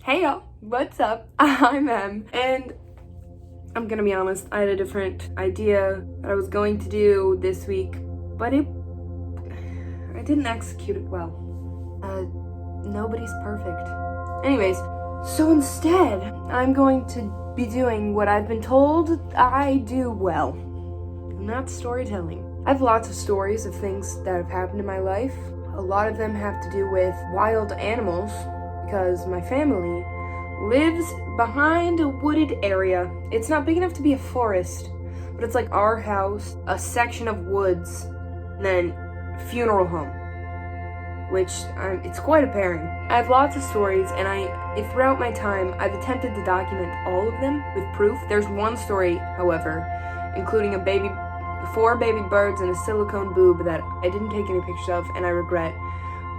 Hey y'all, what's up? I'm Em, and I'm gonna be honest, I had a different idea that I was going to do this week, but I didn't execute it well. Nobody's perfect. Anyways, so instead, I'm going to be doing what I've been told I do well, and that's storytelling. I have lots of stories of things that have happened in my life. A lot of them have to do with wild animals, because my family lives behind a wooded area. It's not big enough to be a forest, but it's like our house, a section of woods, and then funeral home, which it's quite a pairing. I have lots of stories, and throughout my time, I've attempted to document all of them with proof. There's one story, however, including 4 baby birds and a silicone boob that I didn't take any pictures of, and I regret.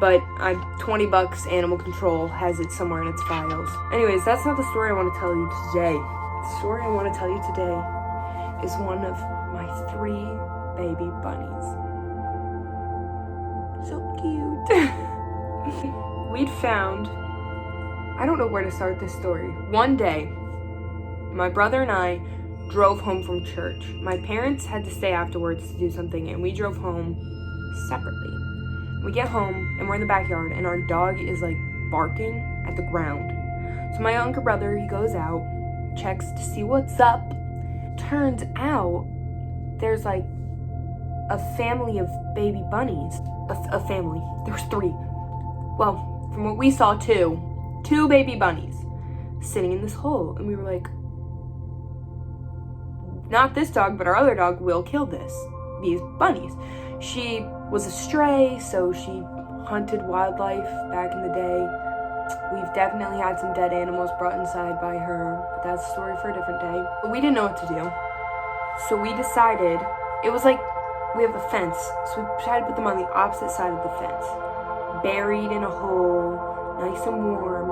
But $20 Animal Control has it somewhere in its files. Anyways, that's not the story I want to tell you today. The story I want to tell you today is one of my 3 baby bunnies. So cute. We'd found, I don't know where to start this story. One day, my brother and I drove home from church. My parents had to stay afterwards to do something, and we drove home separately. We get home, and we're in the backyard, and our dog is, barking at the ground. So my younger brother, he goes out, checks to see what's up. Turns out, there's, a family of baby bunnies. A family. There's 3. Well, from what we saw, 2 baby bunnies sitting in this hole. And we were like, not this dog, but our other dog will kill these bunnies. She was a stray, so she hunted wildlife back in the day. We've definitely had some dead animals brought inside by her, but that's a story for a different day. But we didn't know what to do. So we decided, it was we have a fence, so we tried to put them on the opposite side of the fence. Buried in a hole, nice and warm.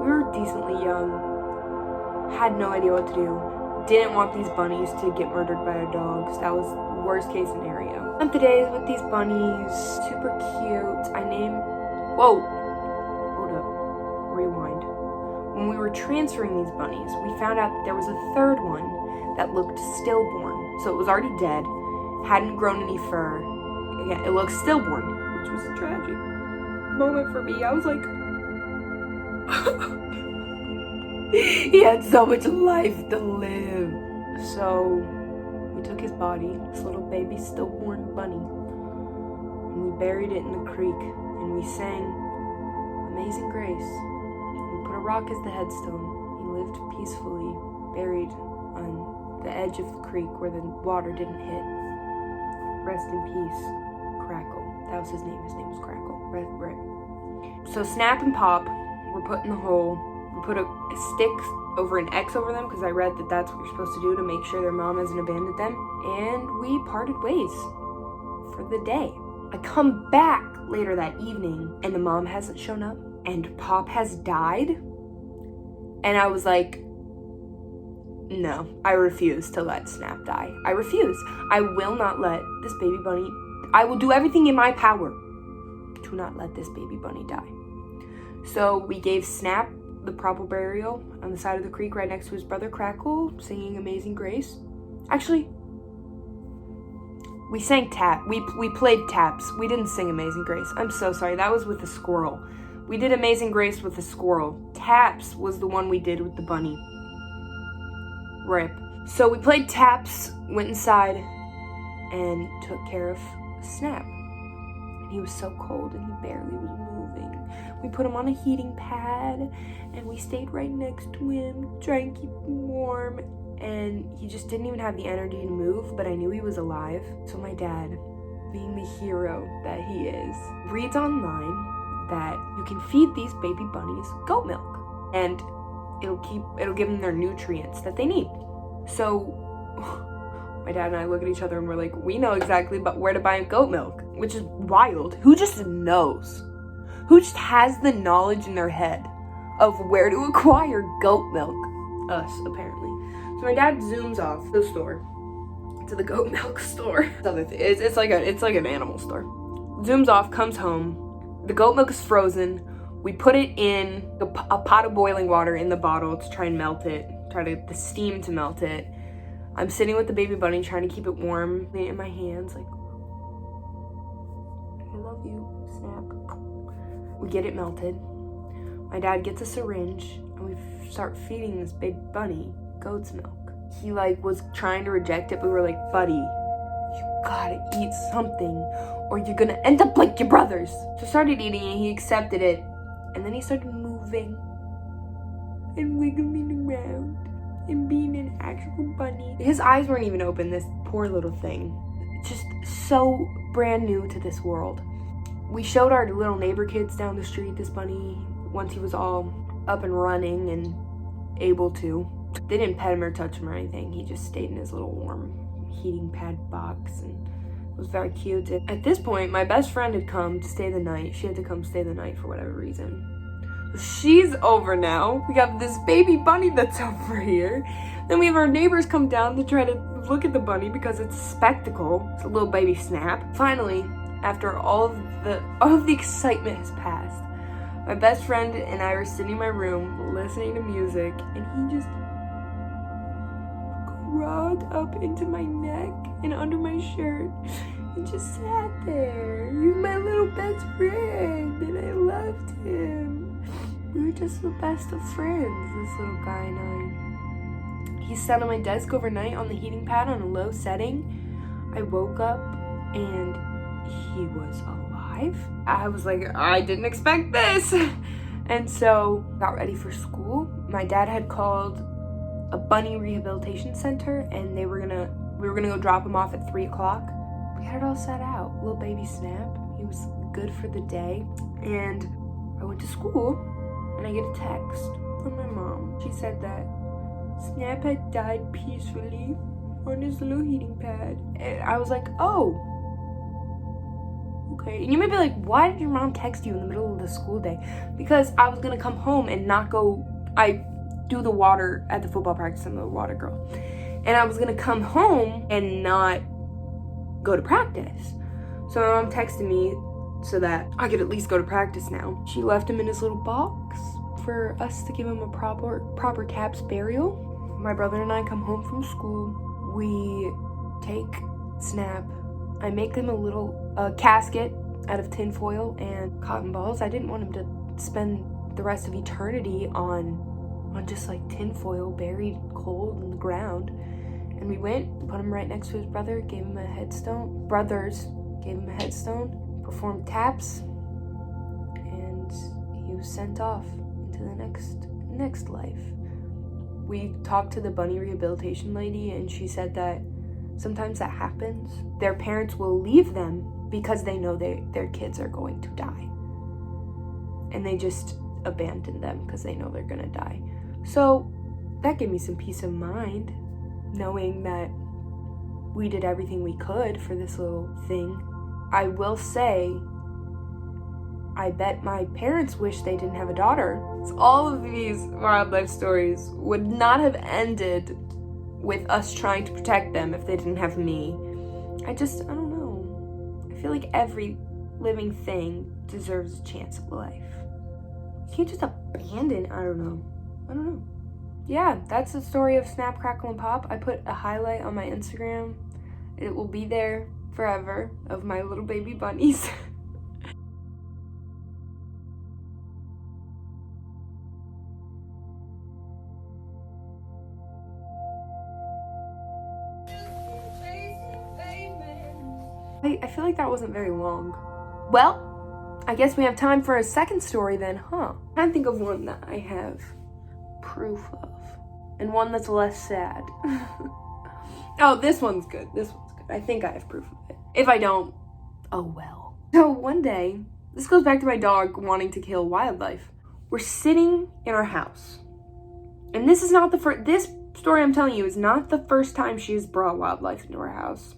We were decently young, had no idea what to do. Didn't want these bunnies to get murdered by our dogs. That was the worst case scenario. Spent the days with these bunnies, super cute. Hold up, rewind. When we were transferring these bunnies, we found out that there was a 3rd one that looked stillborn. So it was already dead, hadn't grown any fur. Again, it looked stillborn, which was a tragic moment for me. I was like, he had so much life to live. So we took his body, this little baby stillborn bunny, and we buried it in the creek, and we sang Amazing Grace. We put a rock as the headstone. He lived peacefully, buried on the edge of the creek where the water didn't hit. Rest in peace, Crackle. That was his name. His name was Crackle. Right. So Snap and Pop were put in the hole. We put a stick over an X over them because I read that that's what you're supposed to do to make sure their mom hasn't abandoned them. And we parted ways for the day. I come back later that evening and the mom hasn't shown up and Pop has died. And I was like, no, I refuse to let Snap die. I refuse. I will not let this baby bunny, I will do everything in my power to not let this baby bunny die. So we gave Snap the proper burial on the side of the creek right next to his brother Crackle, singing Amazing Grace. Actually, we sang we played taps. We didn't sing Amazing Grace. I'm so sorry. That was with the squirrel. We did Amazing Grace with the squirrel. Taps was the one we did with the bunny. RIP. So we played taps, went inside, and took care of Snap. And he was so cold and he barely was moving. We put him on a heating pad and we stayed right next to him, trying to keep him warm. And he just didn't even have the energy to move, but I knew he was alive. So my dad, being the hero that he is, reads online that you can feed these baby bunnies goat milk and it'll give them their nutrients that they need. So my dad and I look at each other and we're like, we know exactly where to buy goat milk, which is wild. Who just knows? Who just has the knowledge in their head of where to acquire goat milk? Us, apparently. So my dad zooms off the store to the goat milk store. It's like an animal store. Zooms off, comes home. The goat milk is frozen. We put it in a pot of boiling water in the bottle to try and melt it, the steam to melt it. I'm sitting with the baby bunny trying to keep it warm in my hands, like, I love you, Snap. We get it melted. My dad gets a syringe and we start feeding this baby bunny goat's milk. He like was trying to reject it, but we were like, buddy, you gotta eat something or you're gonna end up like your brothers. So I started eating it, he accepted it, and then he started moving and wiggling around and being an actual bunny. His eyes weren't even open, this poor little thing. Just so brand new to this world. We showed our little neighbor kids down the street this bunny once he was all up and running and able to. They didn't pet him or touch him or anything. He just stayed in his little warm heating pad box and it was very cute. And at this point, my best friend had come to stay the night. She had to come stay the night for whatever reason. She's over now. We got this baby bunny that's over here. Then we have our neighbors come down to try to look at the bunny because it's a spectacle. It's a little baby Snap. Finally, after all of the excitement has passed, my best friend and I were sitting in my room listening to music, and he just crawled up into my neck and under my shirt and just sat there. He was my little best friend and I loved him. We were just the best of friends, this little guy and I. He sat on my desk overnight on the heating pad on a low setting. I woke up and he was alive. I was like, I didn't expect this. And so got ready for school. My dad had called a bunny rehabilitation center and we were gonna go drop him off at 3 o'clock. We had it all set out. Little baby Snap, he was good for the day. And I went to school and I get a text from my mom. She said that Snap had died peacefully on his little heating pad. And I was like, oh, okay. And you might be like, why did your mom text you in the middle of the school day? Because I was gonna come home and not go, I do the water at the football practice. I'm the water girl. And I was gonna come home and not go to practice. So my mom texted me so that I could at least go to practice now. She left him in his little box for us to give him a proper caps burial. My brother and I come home from school. We take Snap. I make them a little casket out of tinfoil and cotton balls. I didn't want him to spend the rest of eternity on just like tinfoil buried cold in the ground. And we went, put him right next to his brother, gave him a headstone. Brothers gave him a headstone, performed taps, and he was sent off into the next life. We talked to the bunny rehabilitation lady, and she said that sometimes that happens. Their parents will leave them because they know their kids are going to die. And they just abandon them because they know they're gonna die. So that gave me some peace of mind, knowing that we did everything we could for this little thing. I will say, I bet my parents wish they didn't have a daughter. So all of these wildlife stories would not have ended with us trying to protect them if they didn't have me. I don't know. I feel like every living thing deserves a chance at life. You can't just abandon, I don't know. Yeah, that's the story of Snap, Crackle, and Pop. I put a highlight on my Instagram. It will be there forever of my little baby bunnies. I feel like that wasn't very long. Well, I guess we have time for a second story then, huh? I'm trying to think of one that I have proof of, and one that's less sad. Oh, this one's good. I think I have proof of it. If I don't, oh well. So one day, this goes back to my dog wanting to kill wildlife. We're sitting in our house, and this is not the first. This story I'm telling you is not the first time she has brought wildlife into our house.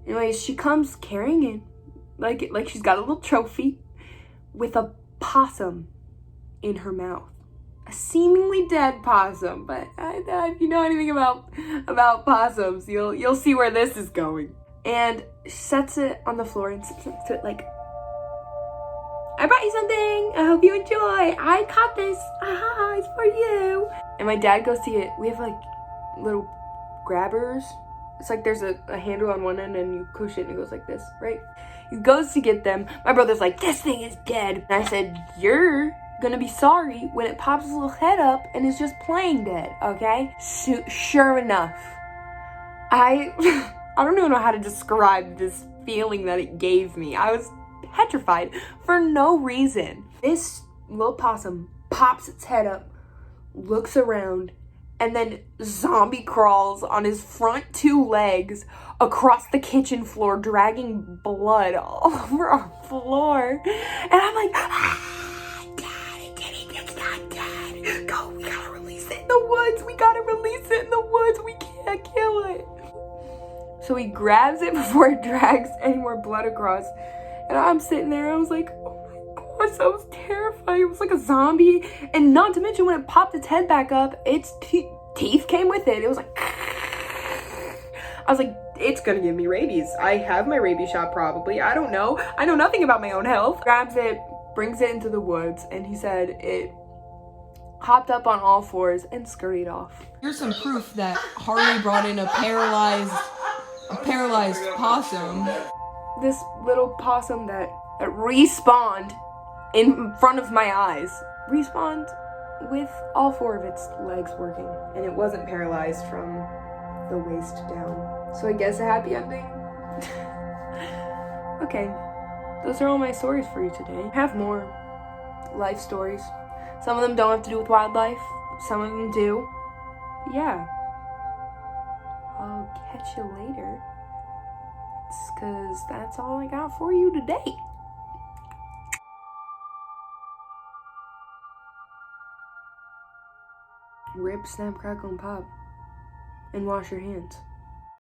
Anyways, she comes carrying in, like she's got a little trophy, with a possum in her mouth. A seemingly dead possum, but if you know anything about possums, you'll see where this is going. And she sets it on the floor and sits next to it like, I brought you something. I hope you enjoy. I caught this. Aha, it's for you. And my dad goes to get, we have like little grabbers. It's like there's a handle on one end and you push it and it goes like this, right? He goes to get them. My brother's like, this thing is dead. And I said, you're gonna be sorry when it pops its little head up and is just playing dead, okay? So, sure enough, I don't even know how to describe this feeling that it gave me. I was petrified for no reason. This little possum pops its head up, looks around, and then zombie crawls on his front 2 legs across the kitchen floor, dragging blood all over our floor. And I'm like, Dad, it's not dead. Go, we gotta release it in the woods. We gotta release it in the woods. We can't kill it. So he grabs it before it drags any more blood across. And I'm sitting there, I was like, oh my gosh, that was terrifying. It was like a zombie. And not to mention, when it popped its head back up, its teeth came with it. It was like, I was like, it's gonna give me rabies. I have my rabies shot probably. I don't know. I know nothing about my own health. Grabs it, brings it into the woods, and he said it hopped up on all 4s and scurried off. Here's some proof that Harley brought in a paralyzed possum. This little possum that respawned in front of my eyes. Respawned with all 4 of its legs working. And it wasn't paralyzed from the waist down. So I guess a happy ending. Okay, those are all my stories for you today. I have more life stories. Some of them don't have to do with wildlife. Some of them do. Yeah. I'll catch you later. It's 'cause that's all I got for you today. Rip, snap, crackle, and pop. And wash your hands.